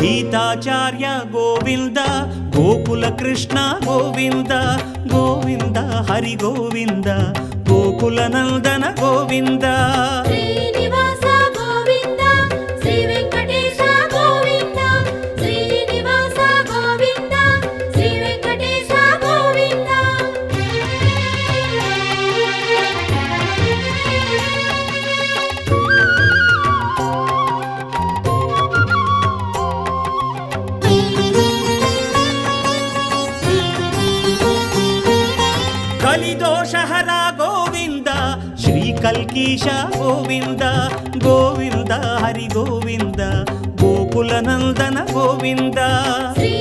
Geetacharya Govinda, Gokula Krishna Govinda, Govinda Hari Govinda, Gokula Nandana Govinda. Srinivasa Govinda, Shri Venkatesha Govinda, Srinivasa Govinda, Shri Venkatesha Govinda. కలిదోషహర Govinda, Shri కల్కీశ Govinda, Govinda Hari Govinda, Gokula Nandana Govinda. Shri